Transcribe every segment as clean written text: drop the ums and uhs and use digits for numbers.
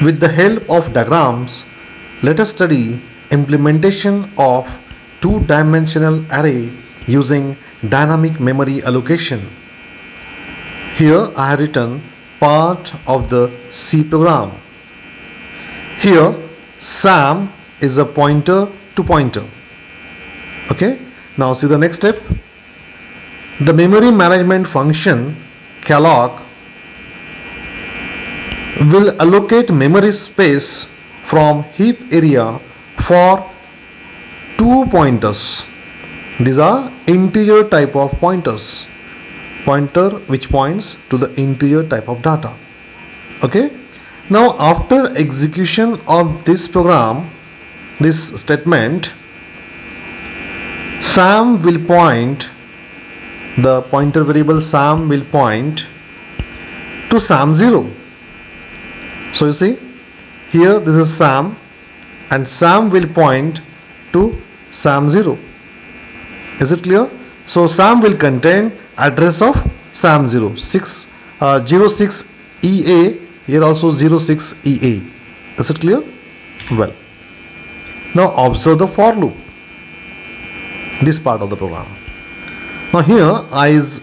With the help of diagrams, let us study implementation of two-dimensional array using dynamic memory allocation. Here I have written part of the C program. Here Sam is a pointer to pointer. Okay, now see the next step. The memory management function calloc will allocate memory space from heap area for two pointers. These are integer type of pointers. Pointer which points to the integer type of data. Okay, now after execution of this program, this statement, Sam will point, the pointer variable Sam will point to Sam0. So you see, here this is Sam and Sam will point to Sam0. Is it clear? So Sam will contain address of Sam0, 06EA, here also 06EA. Is it clear? Well, now observe the for loop, this part of the program. Now here I is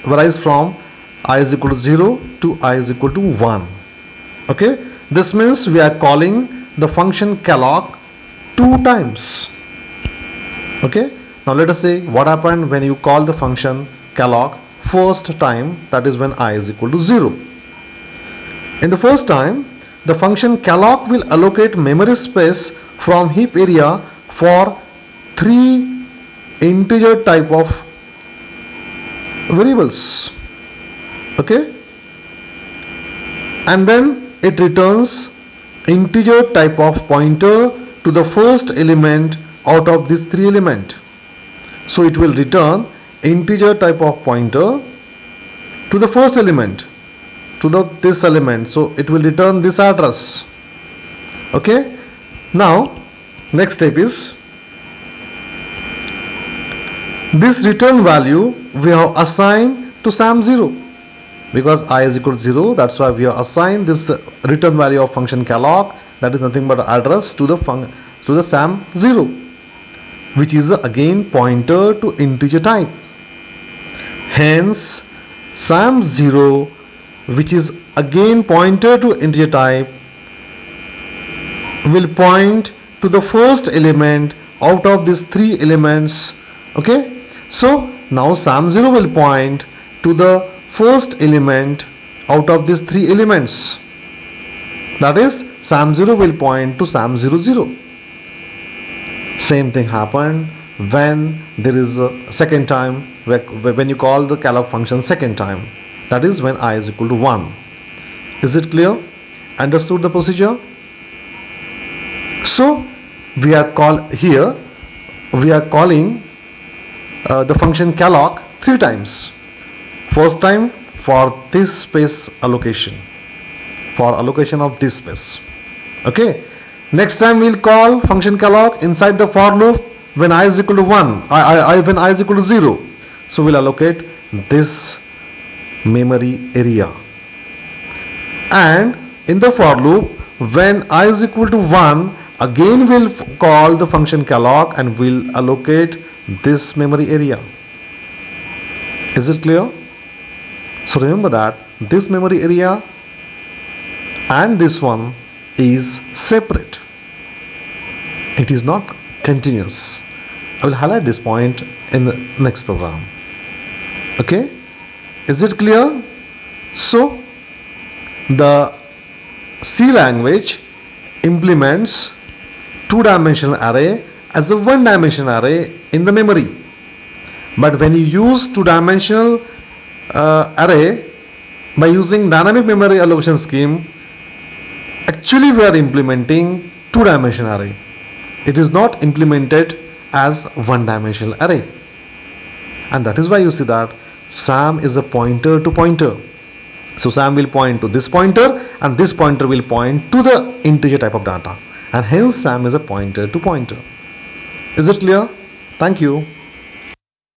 varies from I is equal to 0 to I is equal to 1. Okay, this means we are calling the function calloc two times. Okay, now let us say what happened when you call the function calloc first time, that is when I is equal to 0. In the first time, the function calloc will allocate memory space from heap area for three integer type of variables. Okay, and then it returns integer type of pointer to the first element out of these three elements. So it will return integer type of pointer to the first element, to this element. So it will return this address. Okay, now next step is this return value we have assigned to Sam0, because I is equal to 0, that's why we have assigned this return value of function calloc, that is nothing but address to the Sam0, which is again pointer to integer type. Hence Sam0, which is again pointer to integer type, will point to the first element out of these three elements. Okay, so now Sam0 will point to the first element out of these three elements, that is Sam0 will point to Sam00. Same thing happened when there is a second time, when you call the calloc function second time, that is when I is equal to 1. Is it clear? Understood the procedure? So we are calling the function calloc three times. First time for this space allocation, for allocation of this space. Okay, next time we'll call function calloc inside the for loop when I is equal to 1, when I is equal to 0. So we'll allocate this memory area, and in the for loop when I is equal to 1, again we'll call the function calloc and we'll allocate this memory area. Is it clear? So remember that this memory area and this one is separate. It is not continuous. I will highlight this point in the next program. Okay, is it clear? So the C language implements two-dimensional array as a one-dimensional array in the memory, but when you use two-dimensional array by using dynamic memory allocation scheme, actually we are implementing two-dimensional array. It is not implemented as one-dimensional array, and that is why you see that Sam is a pointer to pointer. So Sam will point to this pointer and this pointer will point to the integer type of data, and hence Sam is a pointer to pointer. Is it clear? Thank you.